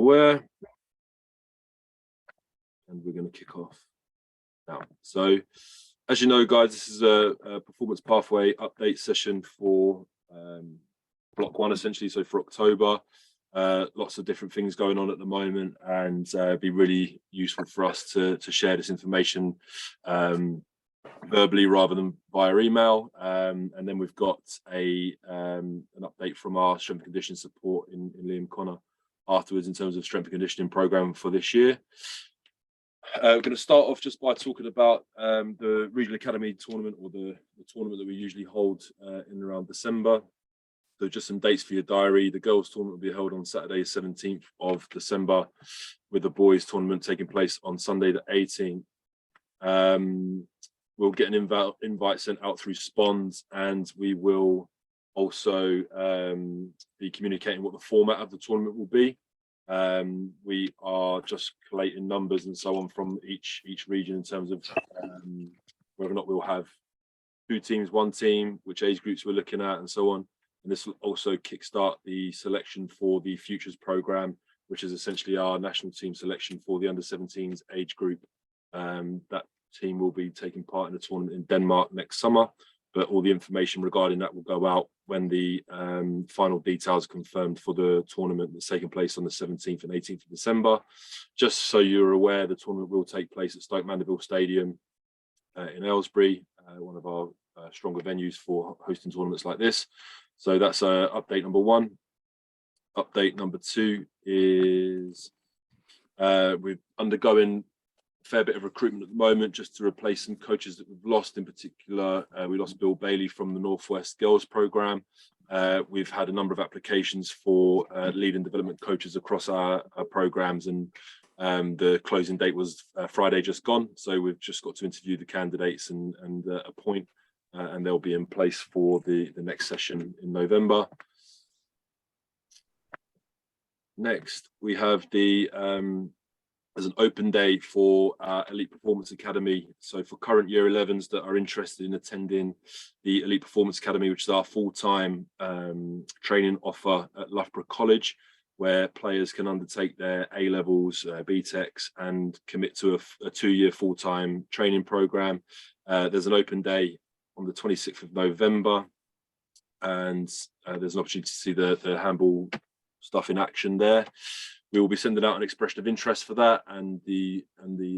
aware. And we're going to kick off now. So, as you know, guys, this is a performance pathway update session for block 1, essentially. So for October, lots of different things going on at the moment, and it'd be really useful for us to share this information verbally rather than via email. And then we've got an update from our strength and conditioning support in Liam Connor afterwards in terms of strength and conditioning program for this year. We're going to start off just by talking about the Regional Academy tournament, or the tournament that we usually hold in around December. So just some dates for your diary. The girls tournament will be held on Saturday, 17th of December, with the boys tournament taking place on Sunday, the 18th. We'll get an invite sent out through Spons, and we will also be communicating what the format of the tournament will be. We are just collating numbers and so on from each region in terms of whether or not we'll have 2 teams, 1 team, which age groups we're looking at, and so on. And this will also kickstart the selection for the Futures program, which is essentially our national team selection for the under-17s age group. That team will be taking part in the tournament in Denmark next summer, but all the information regarding that will go out when the final details are confirmed for the tournament that's taking place on the 17th and 18th of December. Just so you're aware, the tournament will take place at Stoke Mandeville Stadium in Aylesbury, one of our stronger venues for hosting tournaments like this. So that's update number 1. Update number 2 is we're undergoing a fair bit of recruitment at the moment, just to replace some coaches that we've lost. In particular, we lost Bill Bailey from the Northwest Girls program. We've had a number of applications for lead and development coaches across our programs, and the closing date was Friday just gone. So we've just got to interview the candidates and appoint, and they'll be in place for the next session in November. Next, we have there's an open day for Elite Performance Academy. So for current year 11s that are interested in attending the Elite Performance Academy, which is our full-time training offer at Loughborough College, where players can undertake their A-levels, BTECs, and commit to a 2-year full-time training program. There's an open day on the 26th of November, and there's an opportunity to see the handball stuff in action there. We will be sending out an expression of interest for that, and the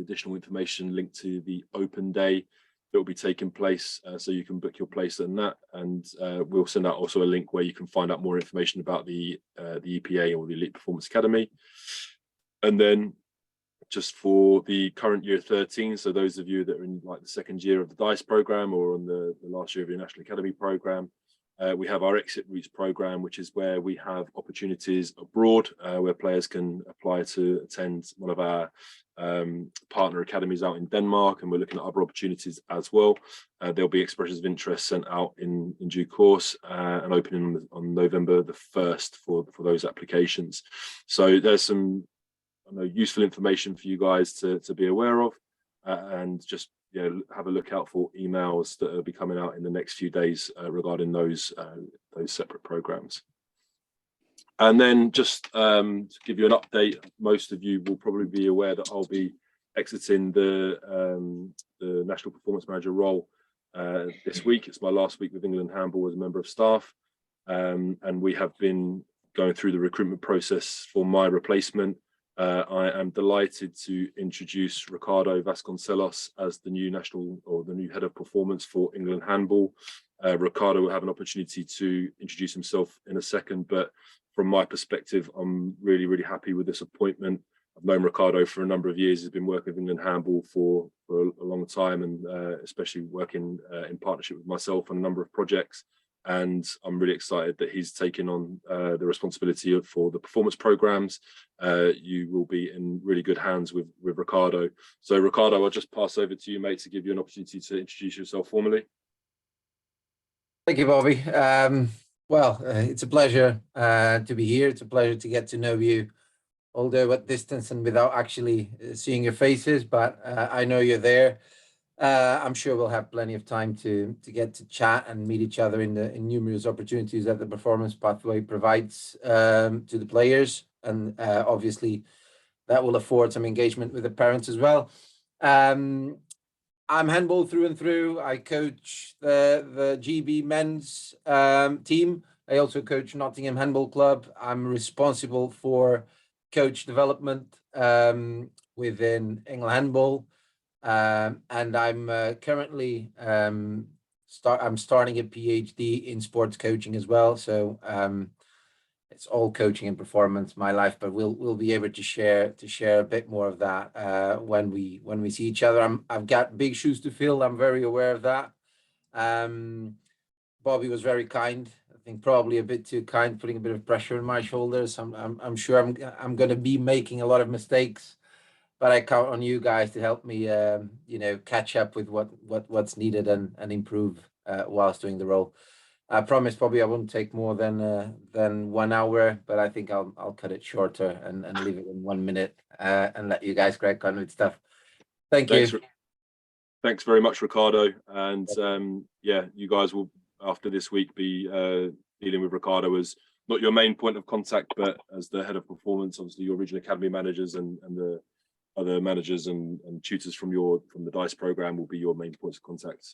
additional information linked to the open day that will be taking place, so you can book your place in that. And we'll send out also a link where you can find out more information about the EPA, or the Elite Performance Academy. And then just for the current year 13, so those of you that are in like the 2nd year of the DISE program, or on the last year of your National Academy program, we have our Exit Routes program, which is where we have opportunities abroad, where players can apply to attend one of our partner academies out in Denmark, and we're looking at other opportunities as well. There'll be expressions of interest sent out in due course, and opening on November the 1st for those applications. So there's some useful information for you guys to be aware of, and just have a look out for emails that will be coming out in the next few days regarding those separate programs. And then just to give you an update, most of you will probably be aware that I'll be exiting the National Performance Manager role this week. It's my last week with England Handball as a member of staff, and we have been going through the recruitment process for my replacement. I am delighted to introduce Ricardo Vasconcelos as the new new head of performance for England Handball. Ricardo will have an opportunity to introduce himself in a second, but from my perspective, I'm really, really happy with this appointment. I've known Ricardo for a number of years. He's been working with England Handball for a long time, and especially working in partnership with myself on a number of projects. And I'm really excited that he's taken on the responsibility for the performance programs. You will be in really good hands with Ricardo. So Ricardo, I'll just pass over to you, mate, to give you an opportunity to introduce yourself formally. Thank you, Bobby. Well, it's a pleasure to be here. It's a pleasure to get to know you, although at distance and without actually seeing your faces, but I know you're there. I'm sure we'll have plenty of time to get to chat and meet each other in numerous opportunities that the performance pathway provides to the players. and obviously that will afford some engagement with the parents as well. I'm handball through and through. I coach the GB men's team. I also coach Nottingham Handball Club. I'm responsible for coach development within England Handball, and I'm currently I'm starting a PhD in sports coaching as well. So it's all coaching and performance, my life, but we'll be able to share a bit more of that when we see each other. I've got big shoes to fill. I'm very aware of that. Bobby was very kind. I think probably a bit too kind, putting a bit of pressure on my shoulders. I'm sure I'm going to be making a lot of mistakes, but I count on you guys to help me, catch up with what's needed and improve whilst doing the role. I promise, Bobby, I won't take more than 1 hour, but I think I'll cut it shorter and leave it in 1 minute and let you guys crack on with stuff. Thank you. Thanks very much, Ricardo. And yeah, you guys will, after this week, be dealing with Ricardo as not your main point of contact, but as the head of performance. Obviously, your regional academy managers and the other managers and tutors from the DISE program will be your main points of contact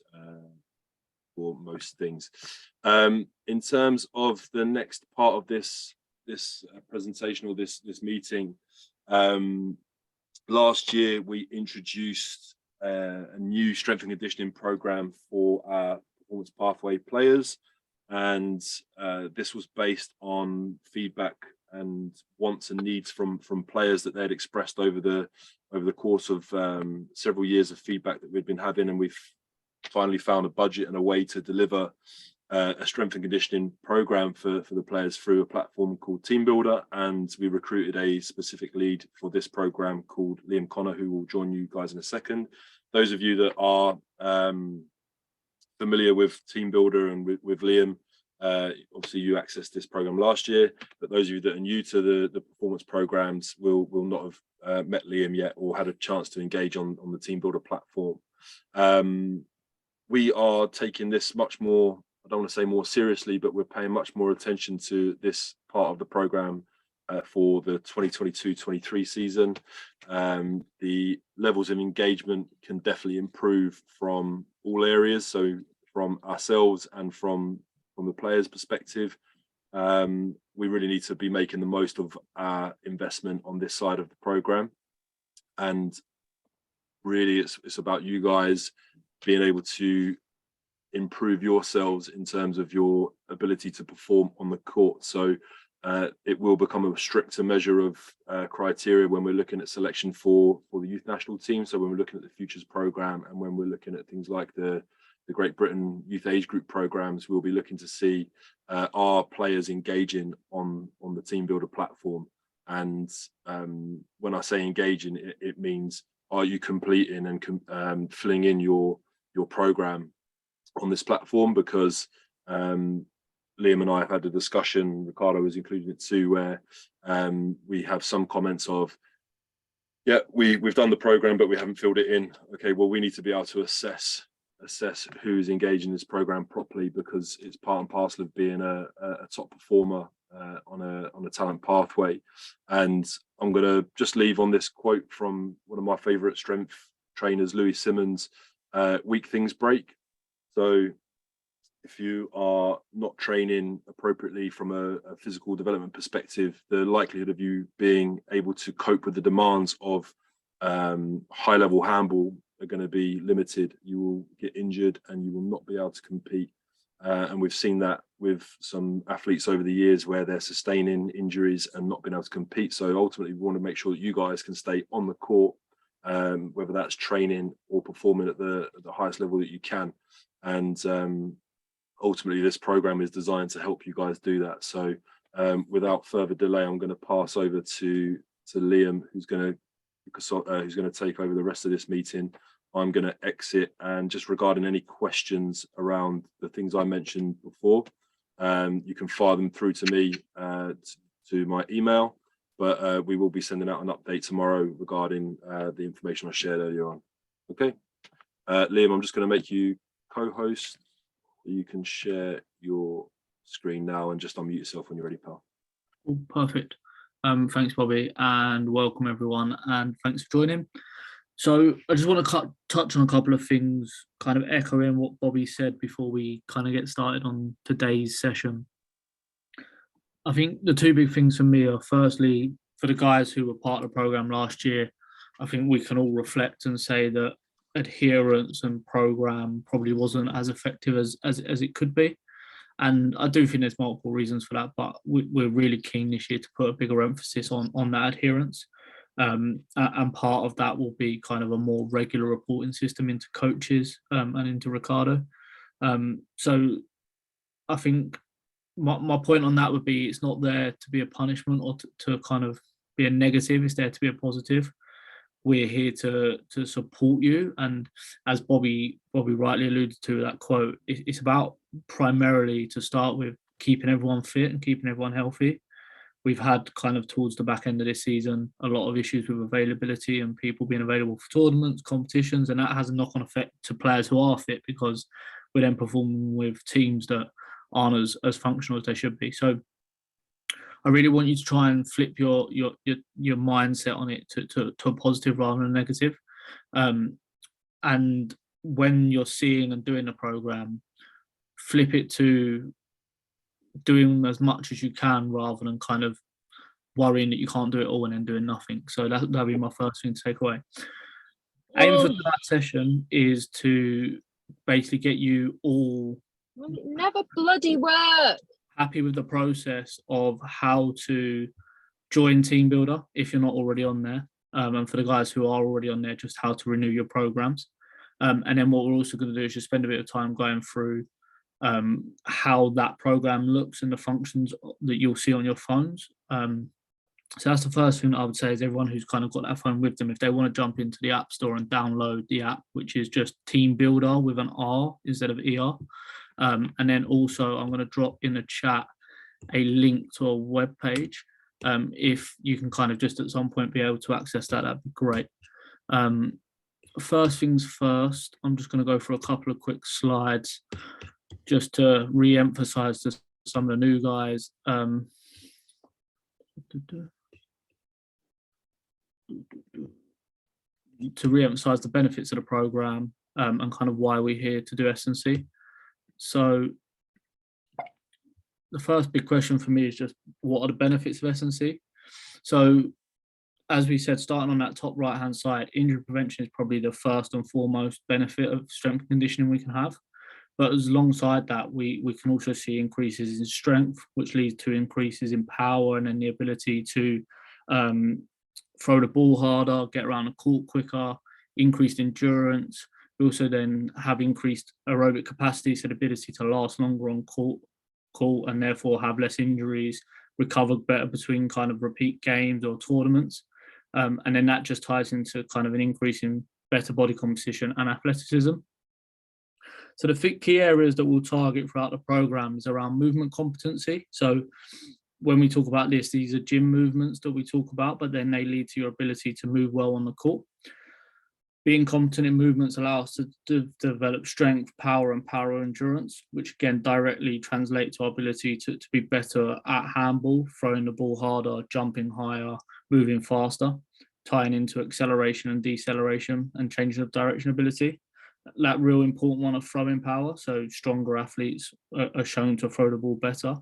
for most things. In terms of the next part of this presentation or this meeting, last year we introduced a new strength and conditioning program for our performance pathway players, and this was based on feedback and wants and needs from players that they'd expressed over the course of several years of feedback that we'd been having, and we've finally found a budget and a way to deliver a strength and conditioning program for the players through a platform called TeamBuilder. And we recruited a specific lead for this program called Liam Connor, who will join you guys in a second. Those of you that are familiar with TeamBuilder and with Liam, obviously you accessed this program last year, but those of you that are new to the performance programs will not have met Liam yet or had a chance to engage on the TeamBuilder platform. We are taking this much more, I don't want to say more seriously, but we're paying much more attention to this part of the program for the 2022-23 season. The levels of engagement can definitely improve from all areas, so from ourselves and from the players' perspective. We really need to be making the most of our investment on this side of the program, and really it's about you guys being able to improve yourselves in terms of your ability to perform on the court. So it will become a stricter measure of criteria when we're looking at selection for the youth national team. So when we're looking at the Futures program and when we're looking at things like the Great Britain youth age group programs, we'll be looking to see our players engaging on the TeamBuilder platform. And when I say engaging, it means, are you completing and filling in your program on this platform? Because Liam and I have had a discussion, Ricardo was including it too, where we have some comments of, yeah, we've done the program, but we haven't filled it in. Okay, well, we need to be able to assess who's engaging this program properly, because it's part and parcel of being a top performer on a talent pathway. And I'm going to just leave on this quote from one of my favorite strength trainers, Louis Simmons. Weak things break. So if you are not training appropriately from a physical development perspective, the likelihood of you being able to cope with the demands of high level handball are going to be limited. You will get injured and you will not be able to compete. And we've seen that with some athletes over the years where they're sustaining injuries and not being able to compete. So ultimately, we want to make sure that you guys can stay on the court, whether that's training or performing at the highest level that you can. And ultimately, this program is designed to help you guys do that. So without further delay, I'm going to pass over to Liam, who's going to take over the rest of this meeting. I'm going to exit, and just regarding any questions around the things I mentioned before, you can fire them through to me to my email, but we will be sending out an update tomorrow regarding the information I shared earlier on. Okay, Liam, I'm just going to make you co-host. You can share your screen now and just unmute yourself when you're ready, pal. Oh, perfect. Thanks, Bobby, and welcome everyone, and thanks for joining. So I just want to touch on a couple of things, kind of echoing what Bobby said before we kind of get started on today's session. I think the two big things for me are, firstly, for the guys who were part of the program last year, I think we can all reflect and say that adherence and program probably wasn't as effective as it could be. And I do think there's multiple reasons for that, but we're really keen this year to put a bigger emphasis on that adherence. And part of that will be kind of a more regular reporting system into coaches and into Ricardo. So I think my point on that would be, it's not there to be a punishment or to kind of be a negative, it's there to be a positive. We're here to support you, and as Bobby rightly alluded to that quote, it's about primarily, to start with, keeping everyone fit and keeping everyone healthy. We've had kind of towards the back end of this season a lot of issues with availability and people being available for tournaments, competitions, and that has a knock-on effect to players who are fit, because we're then performing with teams that aren't as functional as they should be. So I really want you to try and flip your mindset on it to a positive rather than a negative. And when you're seeing and doing a program, flip it to doing as much as you can rather than kind of worrying that you can't do it all and then doing nothing. So that'll be my first thing to take away. Aim for that session is to basically get you all it never bloody works. Happy with the process of how to join TeamBuilder if you're not already on there, and for the guys who are already on there, just how to renew your programs. And then what we're also going to do is just spend a bit of time going through how that program looks and the functions that you'll see on your phones. So that's the first thing that I would say, is everyone who's kind of got that phone with them, if they want to jump into the App Store and download the app, which is just TeamBuilder with an R instead of ER. And then also I'm going to drop in the chat a link to a web page. If you can kind of just at some point be able to access that, that'd be great. First things first, I'm just going to go through a couple of quick slides just to re-emphasize to some of the new guys. To re-emphasize the benefits of the program and kind of why we're here to do S&C. So the first big question for me is just, what are the benefits of S&C? So as we said, starting on that top right hand side, injury prevention is probably the first and foremost benefit of strength and conditioning we can have. But as alongside that, we can also see increases in strength, which leads to increases in power and then the ability to throw the ball harder, get around the court quicker, increased endurance. We also then have increased aerobic capacity, so the ability to last longer on court and therefore have less injuries, recover better between kind of repeat games or tournaments. And then that just ties into kind of an increase in better body composition and athleticism. So the key areas that we'll target throughout the program is around movement competency. So when we talk about this, these are gym movements that we talk about, but then they lead to your ability to move well on the court. Being competent in movements allows us to develop strength, power, and power endurance, which again directly translate to our ability to be better at handball, throwing the ball harder, jumping higher, moving faster, tying into acceleration and deceleration and changing of direction ability. That real important one of throwing power, so stronger athletes are shown to throw the ball better.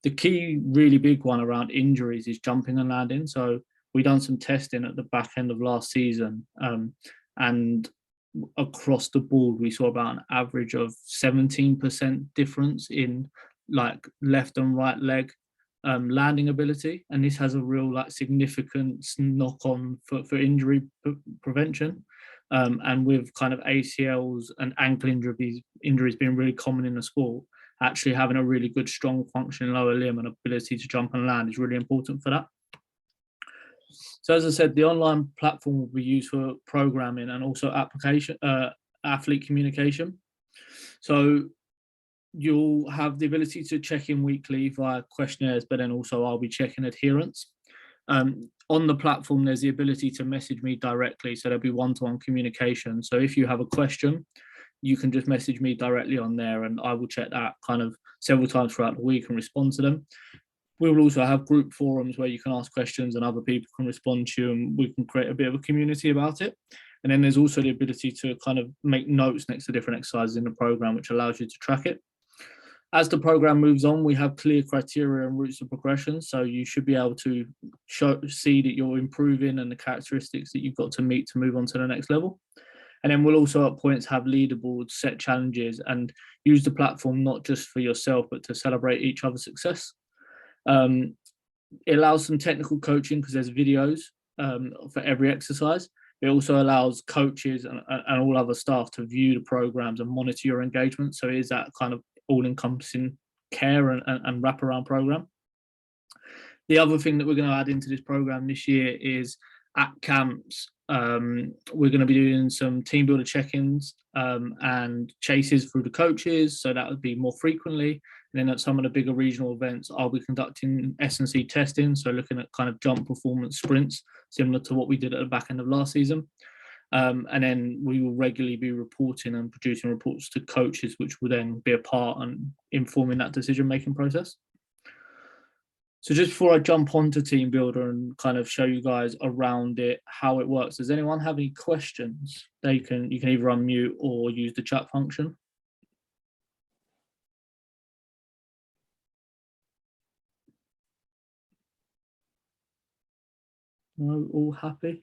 The key really big one around injuries is jumping and landing. So we done some testing at the back end of last season, and across the board we saw about an average of 17% difference in like left and right leg landing ability, and this has a real like significant knock on for injury prevention. And with kind of ACLs and ankle injuries being really common in the sport, actually having a really good strong functioning lower limb and ability to jump and land is really important for that. So as I said, the online platform will be used for programming and also athlete communication. So you'll have the ability to check in weekly via questionnaires, but then also I'll be checking adherence. On the platform, there's the ability to message me directly. So there'll be one-to-one communication. So if you have a question, you can just message me directly on there and I will check that kind of several times throughout the week and respond to them. We will also have group forums where you can ask questions and other people can respond to you, and we can create a bit of a community about it. And then there's also the ability to kind of make notes next to different exercises in the program, which allows you to track it. As the program moves on, we have clear criteria and routes of progression. So you should be able to see that you're improving and the characteristics that you've got to meet to move on to the next level. And then we'll also at points have leaderboards, set challenges, and use the platform not just for yourself, but to celebrate each other's success. It allows some technical coaching because there's videos for every exercise. It also allows coaches and all other staff to view the programs and monitor your engagement. So it is that kind of all-encompassing care and wraparound program. The other thing that we're going to add into this program this year is at camps, we're going to be doing some TeamBuilder check-ins and chases through the coaches. So that would be more frequently. And then at some of the bigger regional events, I'll be conducting S&C testing. So looking at kind of jump performance sprints, similar to what we did at the back end of last season. And then we will regularly be reporting and producing reports to coaches, which will then be a part and informing that decision-making process. So just before I jump onto TeamBuilder and kind of show you guys around it, how it works, does anyone have any questions? You can either unmute or use the chat function. No, all happy?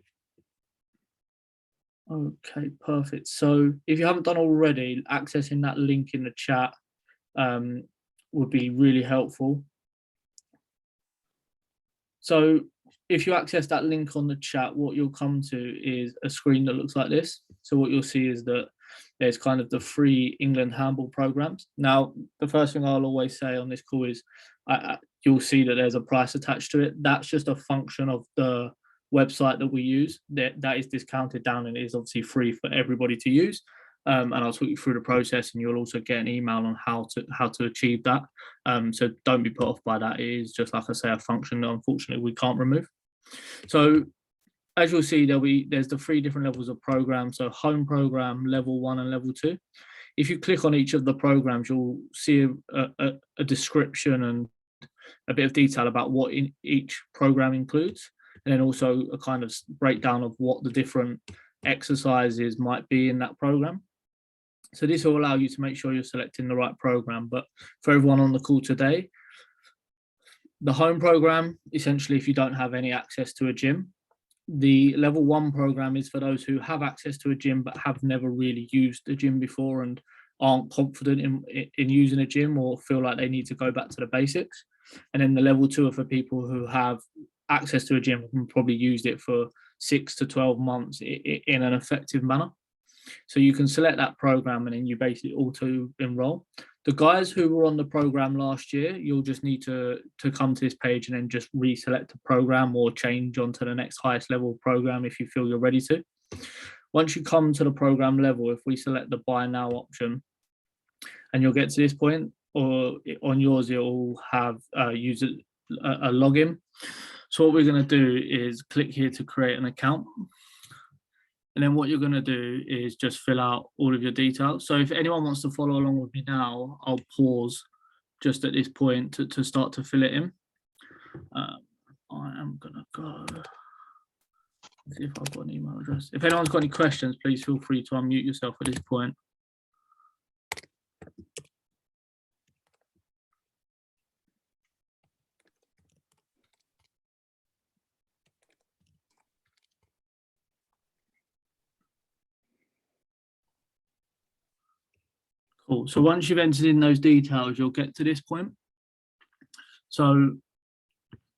Okay, perfect. So if you haven't done already, accessing that link in the chat would be really helpful. So if you access that link on the chat, what you'll come to is a screen that looks like this. So what you'll see is that there's kind of the free England handball programs. Now, the first thing I'll always say on this call is you'll see that there's a price attached to it. That's just a function of the website that we use. That is discounted down and it is obviously free for everybody to use. And I'll talk you through the process, and you'll also get an email on how to achieve that. So don't be put off by that. It is just, like I say, a function that unfortunately we can't remove. So as you'll see, there's the 3 different levels of program. So home program, level 1 and level 2. If you click on each of the programs, you'll see a description and a bit of detail about what in each program includes, and then also a kind of breakdown of what the different exercises might be in that program. So this will allow you to make sure you're selecting the right program. But for everyone on the call today, the home program, essentially, if you don't have any access to a gym. The level 1 program is for those who have access to a gym but have never really used a gym before and aren't confident in using a gym or feel like they need to go back to the basics. And then the level 2 are for people who have access to a gym and probably used it for 6 to 12 months in an effective manner. So you can select that program and then you basically auto enroll. The guys who were on the program last year, you'll just need to come to this page and then just reselect the program or change onto the next highest level program if you feel you're ready to. Once you come to the program level, if we select the buy now option, and you'll get to this point, or on yours, it'll have use a login. So what we're going to do is click here to create an account. And then what you're going to do is just fill out all of your details. So if anyone wants to follow along with me now, I'll pause just at this point to start to fill it in. I am going to go see if I've got an email address. If anyone's got any questions, please feel free to unmute yourself at this point. Cool. So once you've entered in those details, you'll get to this point. So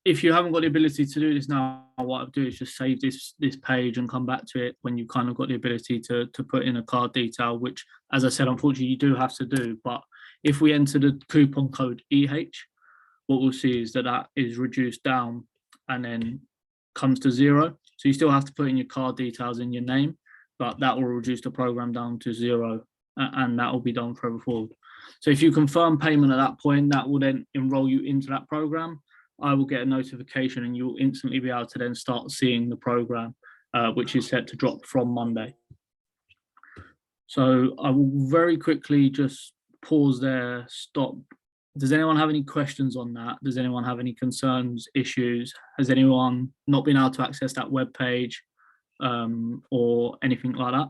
if you haven't got the ability to do this now, what I'll do is just save this page and come back to it when you kind of got the ability to put in a card detail, which, as I said, unfortunately, you do have to do. But if we enter the coupon code EH, what we'll see is that is reduced down and then comes to 0. So you still have to put in your card details in your name, but that will reduce the program down to 0. And that will be done forever forward. So if you confirm payment at that point, that will then enroll you into that program. I will get a notification and you'll instantly be able to then start seeing the program, which is set to drop from Monday. So I will very quickly just pause there, stop Does anyone have any questions on that? Does anyone have any concerns, issues? Has anyone not been able to access that web page or anything like that?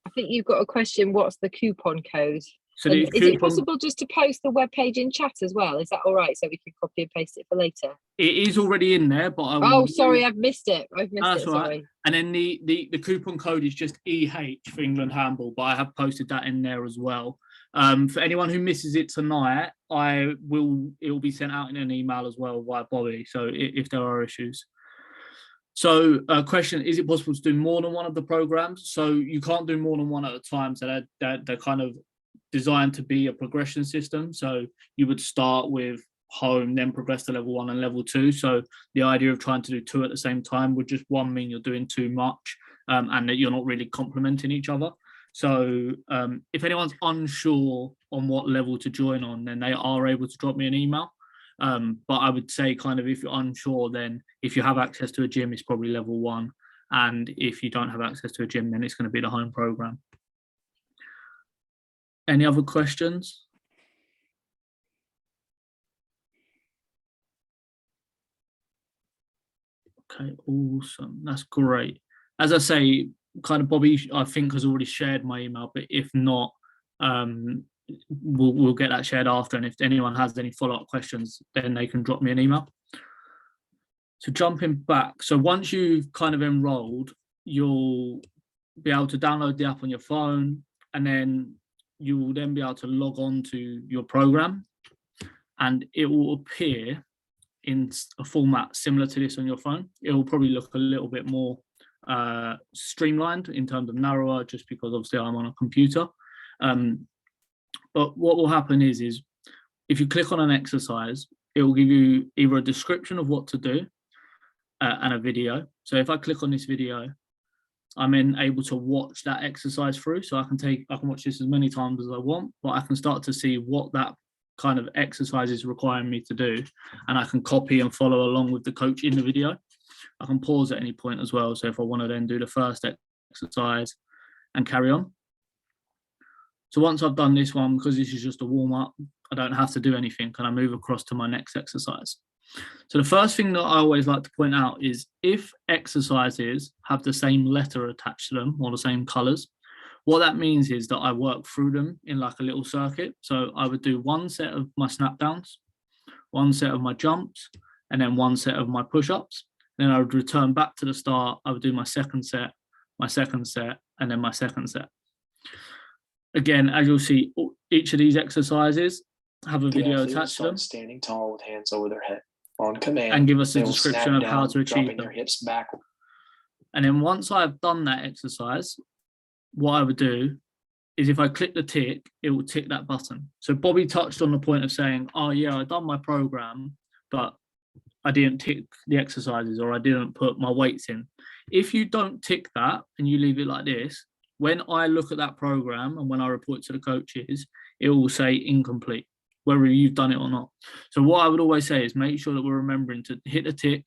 I think you've got a question. What's the coupon code? So And the is it coupon, possible just to post the web page in chat as well? Is that all right? So we can copy and paste it for later. it is already in there, but I will Oh, sorry, I've missed it. I've missed That's it. all right. Sorry. And then the coupon code is just EH for England Handball, but I have posted that in there as well. For anyone who misses it tonight, it will be sent out in an email as well via Bobby. So if there are issues. So question, is it possible to do more than one of the programs? So you can't do more than one at a time. So they're kind of designed to be a progression system. So you would start with home, then progress to level 1 and level 2. So the idea of trying to do 2 at the same time would just mean you're doing too much and that you're not really complementing each other. So if anyone's unsure on what level to join on, then they are able to drop me an email. But I would say kind of if you're unsure, then if you have access to a gym, it's probably level 1. And if you don't have access to a gym, then it's going to be the home program. Any other questions? Okay, awesome. That's great. As I say, kind of Bobby, I think has already shared my email, but if not, we'll get that shared after. And if anyone has any follow-up questions, then they can drop me an email. So jumping back, so once you've kind of enrolled, you'll be able to download the app on your phone, and then you will then be able to log on to your program, and it will appear in a format similar to this on your phone. It will probably look a little bit more streamlined in terms of narrower, just because obviously I'm on a computer. But what will happen is if you click on an exercise, it will give you either a description of what to do and a video. So if I click on this video, I'm then able to watch that exercise through. So I can watch this as many times as I want, but I can start to see what that kind of exercise is requiring me to do, and I can copy and follow along with the coach in the video. I can pause at any point as well. So if I want to then do the first exercise and carry on. So once I've done this one, because this is just a warm up, I don't have to do anything, and I move across to my next exercise. So the first thing that I always like to point out is if exercises have the same letter attached to them or the same colors, what that means is that I work through them in like a little circuit. So I would do one set of my snap downs, one set of my jumps, and then one set of my push-ups. Then I would return back to the start. I would do my second set, and then my second set. Again, as you'll see, each of these exercises have a video attached to them. Standing tall with hands over their head on command, and give us a description of how to achieve them. Your hips backward. And then once I've done that exercise, what I would do is if I click the tick, it will tick that button. So Bobby touched on the point of saying, oh yeah, I've done my program, but I didn't tick the exercises or I didn't put my weights in. If you don't tick that and you leave it like this, when I look at that program and when I report to the coaches, it will say incomplete, whether you've done it or not. So what I would always say is make sure that we're remembering to hit the tick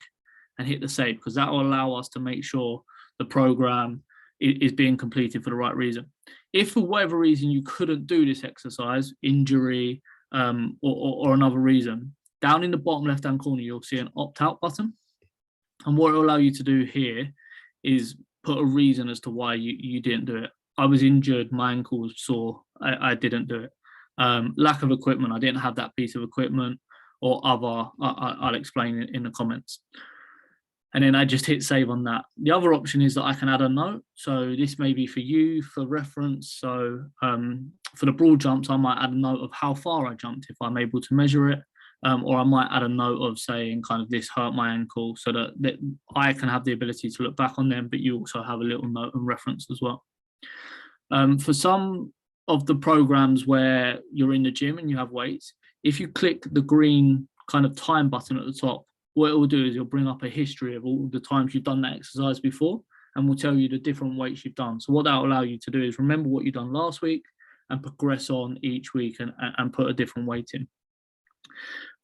and hit the save, because that will allow us to make sure the program is being completed for the right reason. If for whatever reason you couldn't do this exercise, injury or another reason, down in the bottom left-hand corner, you'll see an opt-out button. And what it will allow you to do here is put a reason as to why you didn't do it. I was injured, my ankle was sore, I didn't do it. Lack of equipment, I didn't have that piece of equipment, or other, I'll explain it in the comments. And then I just hit save on that. The other option is that I can add a note. So this may be for you for reference. So for the broad jumps, I might add a note of how far I jumped if I'm able to measure it. Or I might add a note of saying kind of this hurt my ankle, so that I can have the ability to look back on them, but you also have a little note and reference as well. For some of the programs where you're in the gym and you have weights, if you click the green kind of time button at the top, what it will do is it'll bring up a history of all the times you've done that exercise before, and will tell you the different weights you've done. So what that will allow you to do is remember what you've done last week and progress on each week and put a different weight in.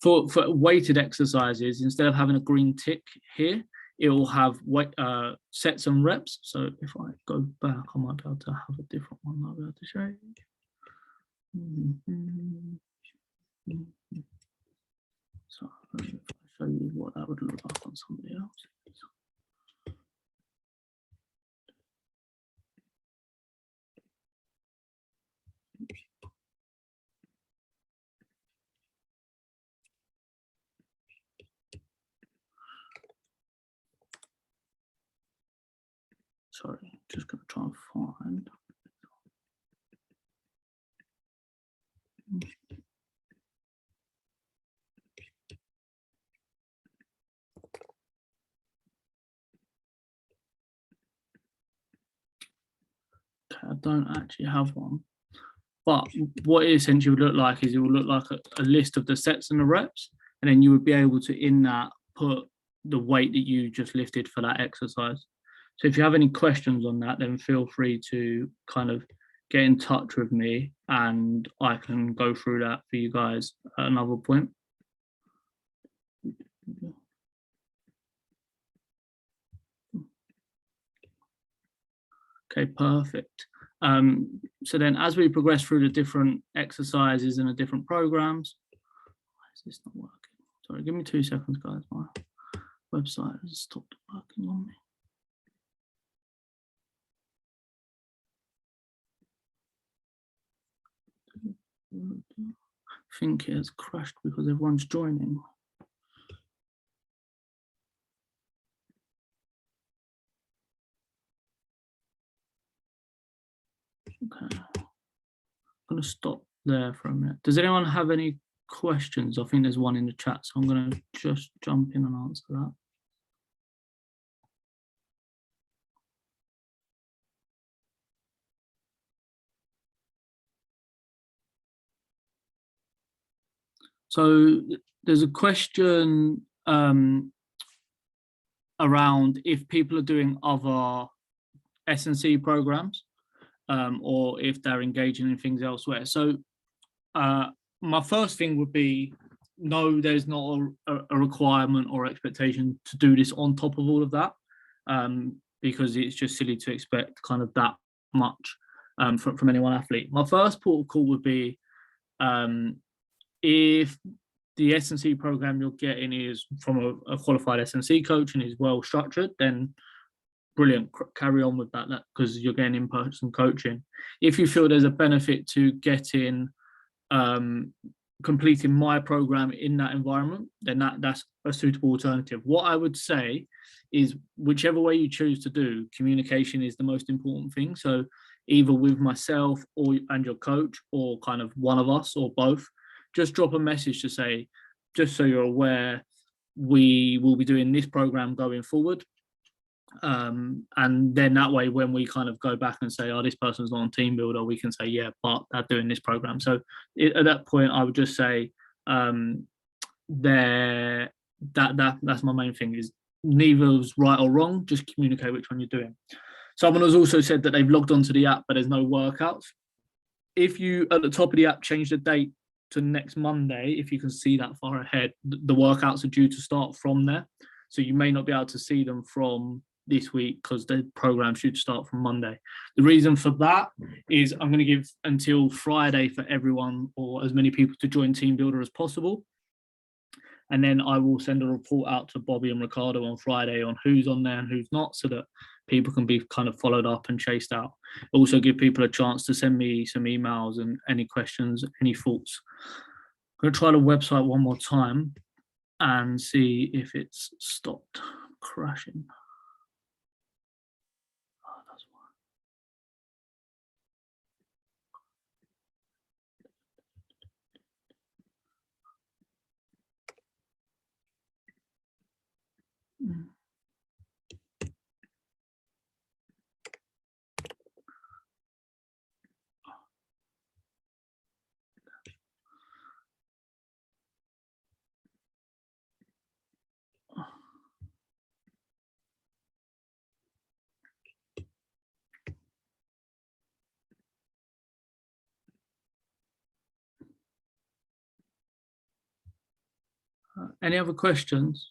For weighted exercises, instead of having a green tick here, it will have sets and reps. So if I go back, I might be able to have a different one I'll be able to show you. So if I show you what that would look like on somebody else. Sorry, just going to try and find. Okay, I don't actually have one. But what it essentially would look like is it will look like a list of the sets and the reps, and then you would be able to, in that, put the weight that you just lifted for that exercise. So if you have any questions on that, then feel free to kind of get in touch with me and I can go through that for you guys at another point. Okay, perfect. So then as we progress through the different exercises and the different programs, why is this not working? Sorry, give me 2 seconds, guys. My website has stopped working on me. I think it has crashed because everyone's joining. Okay, I'm going to stop there for a minute. Does anyone have any questions? I think there's one in the chat, so I'm going to just jump in and answer that. So there's a question around if people are doing other S&C programs or if they're engaging in things elsewhere. So my first thing would be, no, there's not a requirement or expectation to do this on top of all of that, because it's just silly to expect kind of that much from any one athlete. My first port of call would be, if the S&C program you're getting is from a qualified S&C coach and is well structured, then brilliant, carry on with that because you're getting in-person coaching. If you feel there's a benefit to getting completing my program in that environment, then that's a suitable alternative. What I would say is, whichever way you choose to do, communication is the most important thing. So either with myself and your coach, or kind of one of us or both, just drop a message to say, just so you're aware, we will be doing this program going forward. And then that way, when we kind of go back and say, oh, this person's not on TeamBuilder, we can say, yeah, but they're doing this program. So at that point, I would just say that's my main thing, is neither's right or wrong, just communicate which one you're doing. Someone has also said that they've logged onto the app, but there's no workouts. If you, at the top of the app, change the date to next Monday, if you can see that far ahead, the workouts are due to start from there. So you may not be able to see them from this week because the program should start from Monday. The reason for that is I'm going to give until Friday for everyone, or as many people, to join TeamBuilder as possible. And then I will send a report out to Bobby and Ricardo on Friday on who's on there and who's not, so that people can be kind of followed up and chased out. Also give people a chance to send me some emails and any questions, any thoughts. I'm going to try the website one more time and see if it's stopped crashing. Oh, that's why. Any other questions?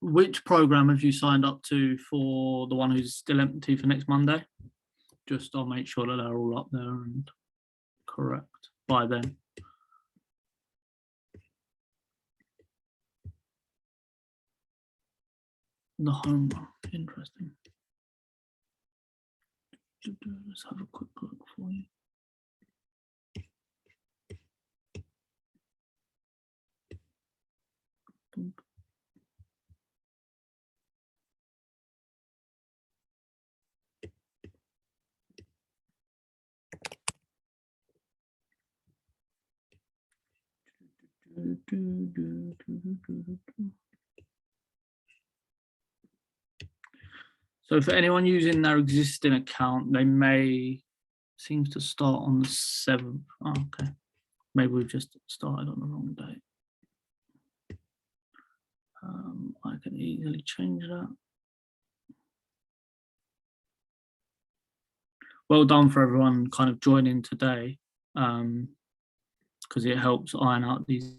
Which program have you signed up to for the one who's still empty for next Monday? Just I'll make sure that they're all up there and correct by then. The home one, interesting. Let's have a quick look for you. So for anyone using their existing account, they may seems to start on the 7th. Oh, okay, maybe we've just started on the wrong date. I can easily change that. Well done for everyone kind of joining today, because it helps iron out these.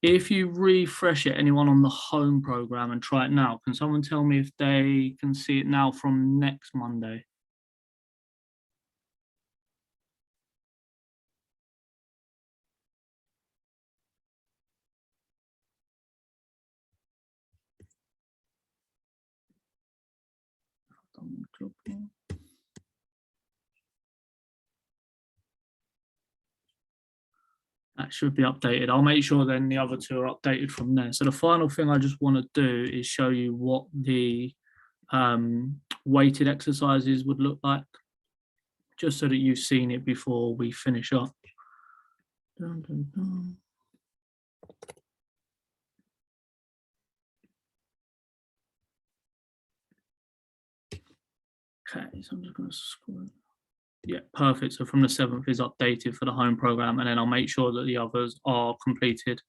If you refresh it, anyone on the home program and try it now, can someone tell me if they can see it now from next Monday? That should be updated. I'll make sure then the other two are updated from there. So the final thing I just want to do is show you what the weighted exercises would look like, just so that you've seen it before we finish up. Dun, dun, dun. Okay, so I'm just going to scroll. Yeah, perfect. So from the 7th is updated for the home program, and then I'll make sure that the others are completed.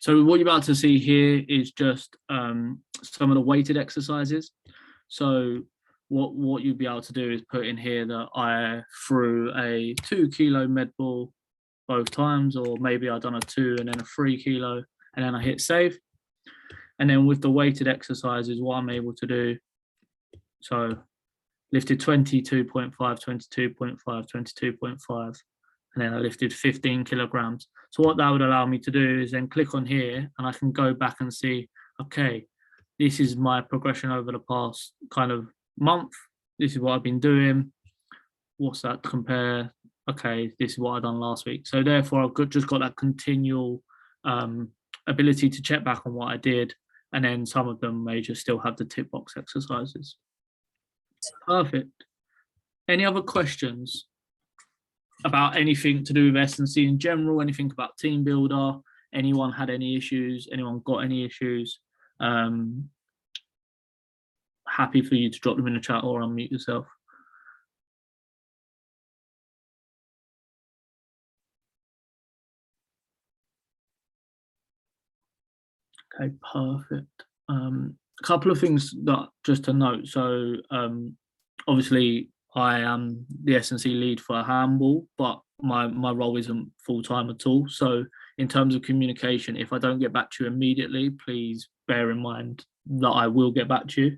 So what you're about to see here is just some of the weighted exercises. So what you'll be able to do is put in here that I threw a 2 kilo med ball both times, or maybe I've done a 2 and then a 3 kilo, and then I hit save. And then with the weighted exercises, what I'm able to do, so lifted 22.5, 22.5, 22.5, and then I lifted 15 kilograms. So what that would allow me to do is then click on here and I can go back and see, okay, this is my progression over the past kind of month. This is what I've been doing. What's that to compare? Okay, this is what I've done last week. So therefore I've just got that continual ability to check back on what I did. And then some of them may just still have the tick box exercises. Perfect. Any other questions about anything to do with S&C in general, anything about TeamBuilder? Anyone had any issues? Anyone got any issues? Happy for you to drop them in the chat or unmute yourself. Okay, perfect. A couple of things that just to note. So obviously I am the S&C lead for handball, but my role isn't full-time at all. So in terms of communication, if I don't get back to you immediately, please bear in mind that I will get back to you.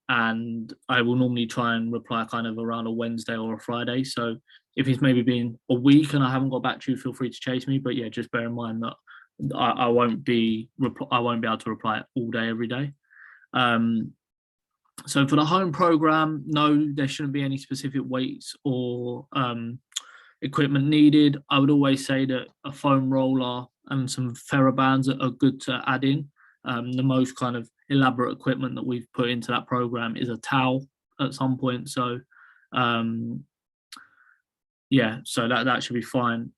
And I will normally try and reply kind of around a Wednesday or a Friday. So if it's maybe been a week and I haven't got back to you, feel free to chase me. But yeah, just bear in mind that I won't be able to reply all day, every day. So for the home program, no, there shouldn't be any specific weights or equipment needed. I would always say that a foam roller and some TheraBands are good to add in. The most kind of elaborate equipment that we've put into that program is a towel at some point. So yeah, so that should be fine.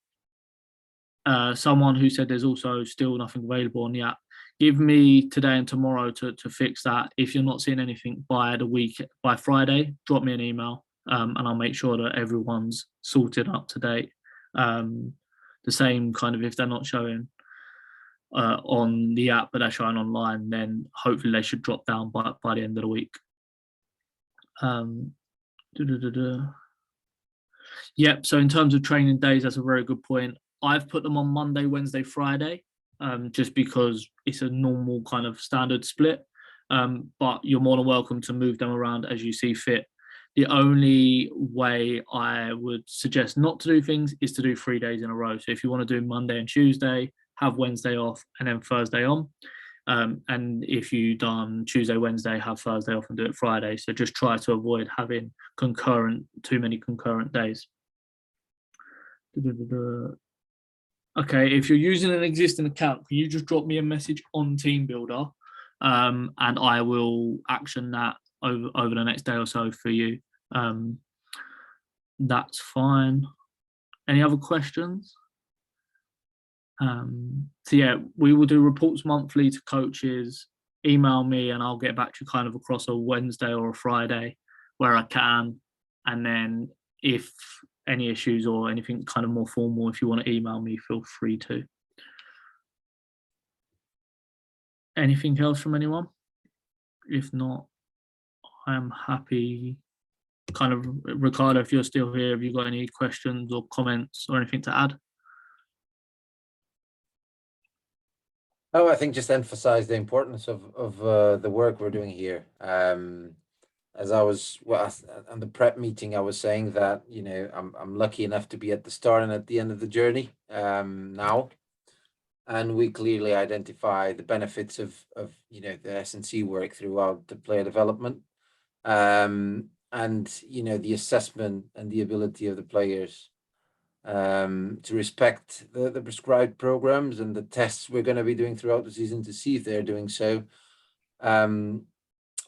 someone who said there's also still nothing available on the app. Give me today and tomorrow to fix that. If you're not seeing anything by Friday, drop me an email, and I'll make sure that everyone's sorted up to date. The same kind of, if they're not showing on the app but they're showing online, then hopefully they should drop down by the end of the week. Yep, so in terms of training days, that's a very good point. I've put them on Monday, Wednesday, Friday, just because it's a normal kind of standard split, but you're more than welcome to move them around as you see fit. The only way I would suggest not to do things is to do 3 days in a row. So if you want to do Monday and Tuesday, have Wednesday off and then Thursday on. And if you done Tuesday, Wednesday, have Thursday off and do it Friday. So just try to avoid having too many concurrent days. Okay, if you're using an existing account, can you just drop me a message on TeamBuilder, and I will action that over the next day or so for you. That's fine. Any other questions? So yeah, we will do reports monthly to coaches. Email me and I'll get back to you kind of across a Wednesday or a Friday where I can. And then if any issues or anything kind of more formal, if you want to email me, feel free to. Anything else from anyone? If not, I'm happy. Kind of, Ricardo, if you're still here, have you got any questions or comments or anything to add? Oh, I think just emphasize the importance of the work we're doing here. As I was on the prep meeting, I was saying that, you know, I'm lucky enough to be at the start and at the end of the journey now, and we clearly identify the benefits of you know, the S&C work throughout the player development, and you know, the assessment and the ability of the players to respect the prescribed programs and the tests we're going to be doing throughout the season to see if they're doing so,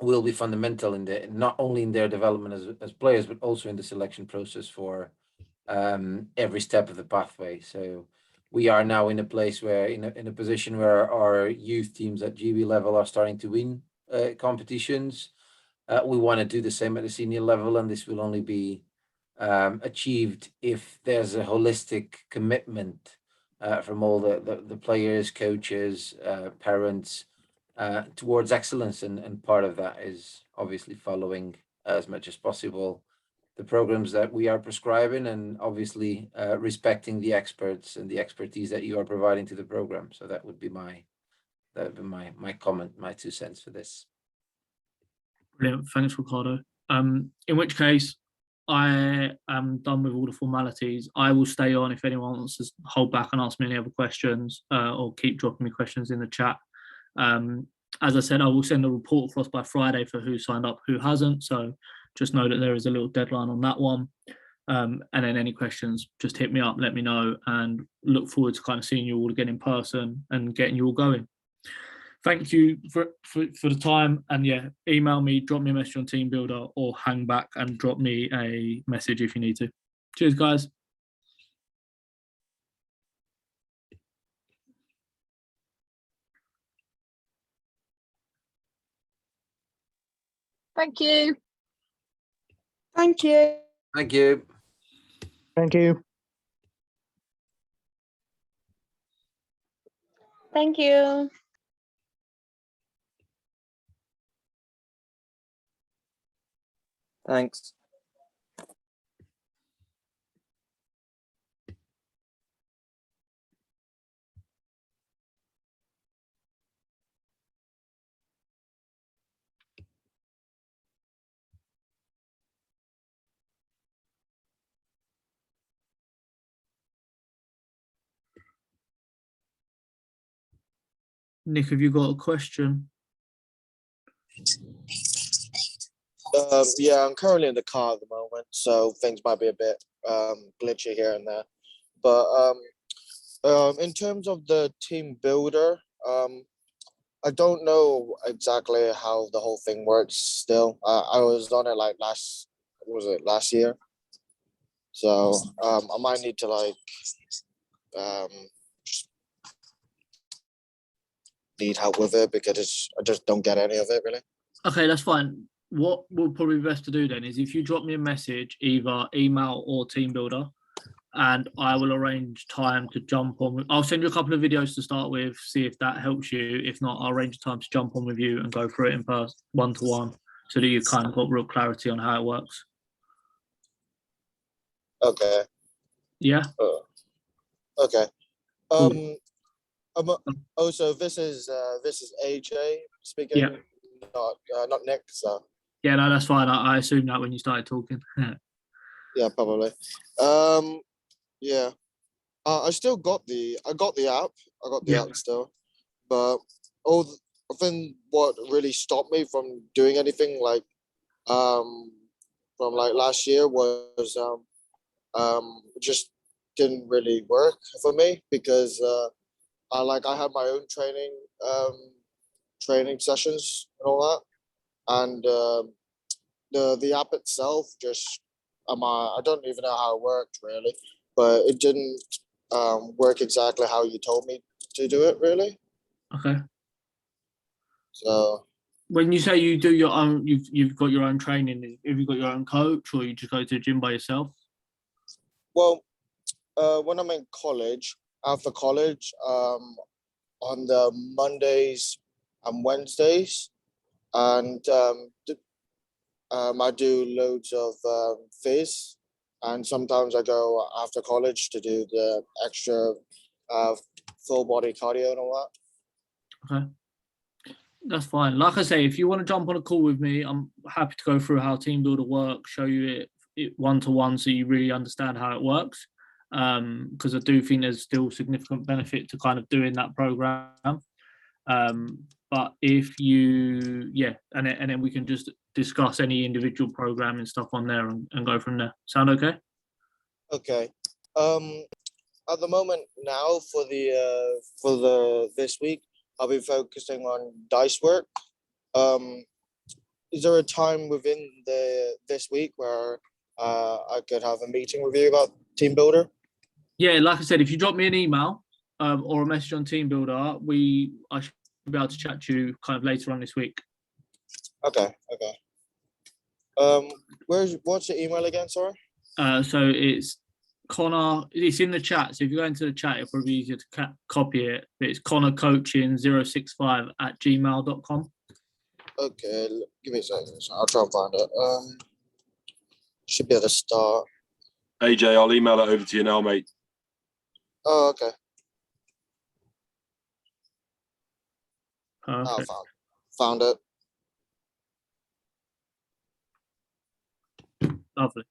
will be fundamental in not only in their development as players, but also in the selection process for every step of the pathway. So we are now in a place where, in a position where our youth teams at GB level are starting to win competitions. We want to do the same at the senior level, and this will only be achieved if there's a holistic commitment from all the players, coaches, parents towards excellence, and part of that is obviously following as much as possible the programs that we are prescribing, and obviously respecting the experts and the expertise that you are providing to the program. So that would be my comment, my 2 cents for this. Brilliant, thanks, Ricardo. In which case, I am done with all the formalities. I will stay on if anyone wants to hold back and ask me any other questions, or keep dropping me questions in the chat. As I said, I will send a report across by Friday for who signed up, who hasn't. So just know that there is a little deadline on that one. And then any questions, just hit me up, let me know, and look forward to kind of seeing you all again in person and getting you all going. Thank you for the time, and yeah, email me, drop me a message on TeamBuilder, or hang back and drop me a message if you need to. Cheers, guys. Thank you. Thank you. Thank you. Thank you. Thank you. Thanks. Nick, have you got a question? Yeah, I'm currently in the car at the moment, so things might be a bit glitchy here and there. But in terms of the TeamBuilder, I don't know exactly how the whole thing works still. I was on it like last year? So I might need to like need help with it because I just don't get any of it really. Okay, that's fine. What would probably be best to do then is if you drop me a message, either email or TeamBuilder, and I will arrange time to jump on. I'll send you a couple of videos to start with, see if that helps you. If not, I'll arrange time to jump on with you and go through it in person, one-to-one, so that you've kind of got real clarity on how it works. Okay. Yeah. Okay. Cool. Also, this is AJ speaking. Yeah. Not Nick. So Yeah, no, that's fine. I assumed that when you started talking. yeah, probably. Yeah. I still got the app. I got the Yeah. app still, but I think what really stopped me from doing anything like from like last year was it just didn't really work for me because I had my own training sessions and all that, and the app itself just I don't even know how it worked really, but it didn't work exactly how you told me to do it really. Okay. So When you say you do your own, you've got your own training. Have you got your own coach, or you just go to the gym by yourself? well, when I'm in college, after college, on the Mondays and Wednesdays, and I do loads of phys, and sometimes I go after college to do the extra full body cardio and all that. Okay. That's fine. Like I say, if you want to jump on a call with me, I'm happy to go through how TeamBuilder works, show you it one-to-one so you really understand how it works. Because I do think there's still significant benefit to kind of doing that program. But if you, yeah, and then we can just discuss any individual program and stuff on there and go from there. Sound okay? Okay. At the moment now for the this week, I'll be focusing on DISE work. Is there a time within this week where I could have a meeting with you about TeamBuilder? Yeah, like I said, if you drop me an email or a message on TeamBuilder, I should be able to chat to you kind of later on this week. Okay. What's your email again? Sorry. So it's Connor. It's in the chat. So if you go into the chat, it'll probably be easier to copy it. But it's connorcoaching065@gmail.com. Okay, give me a second. I'll try and find it. Should be at the start. AJ, I'll email it over to you now, mate. Oh, okay. Perfect. Oh, found it. Lovely.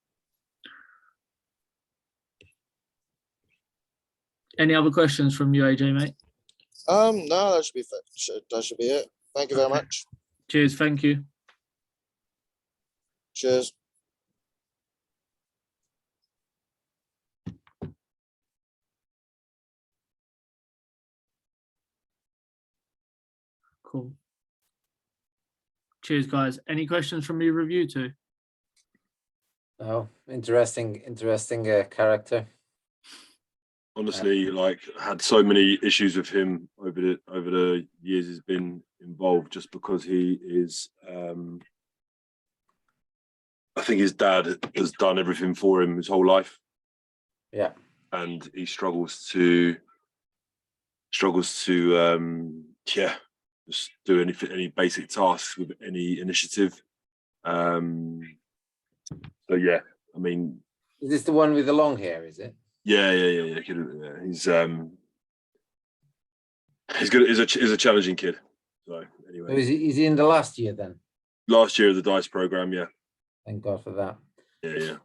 Any other questions from you, AJ, mate? No, that should be that should be it. Thank you very much. Cheers. Thank you. Cheers. Cool. Cheers, guys. Any questions from your review too? Oh, interesting character. Honestly, like had so many issues with him over the years he's been involved, just because he is. I think his dad has done everything for him his whole life. Yeah, and he struggles to just do any basic tasks with any initiative. So yeah, I mean, is this the one with the long hair? Is it? Yeah. He's good. He's a challenging kid. So anyway, So is he in the last year then? last year of the DISE program, yeah. Thank God for that. Yeah.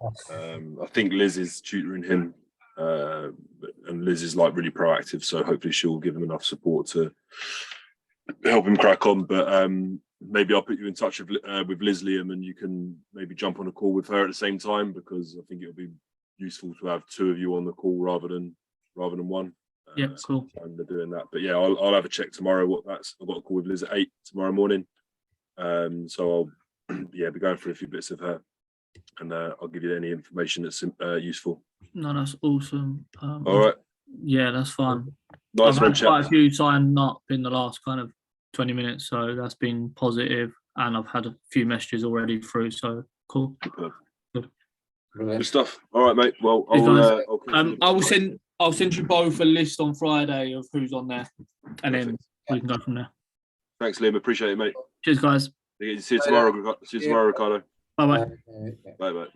I think Liz is tutoring him, and Liz is like really proactive. So hopefully she'll give him enough support to help him crack on. But maybe I'll put you in touch with Liz Liam, and you can maybe jump on a call with her at the same time, because I think it'll be useful to have two of you on the call rather than one. Yeah, cool. They're doing that, but yeah, I'll have a check tomorrow. I've got a call with Liz at 8 tomorrow morning. So I'll be going through a few bits of her, and I'll give you any information that's useful. No, that's awesome. All right. Yeah, that's fine. Nice I've one, had quite a chaps. few signed up in the last kind of 20 minutes, so that's been positive, and I've had a few messages already through, so cool. Superb. Good. Good stuff. All right, mate. Well, Cheers, guys. I'll continue. I'll send you both a list on Friday of who's on there, and then Perfect. we can go from there. Thanks, Liam. Appreciate it, mate. Cheers, guys. See you tomorrow. See you tomorrow, Ricardo. Bye bye. Uh, Bye, bye.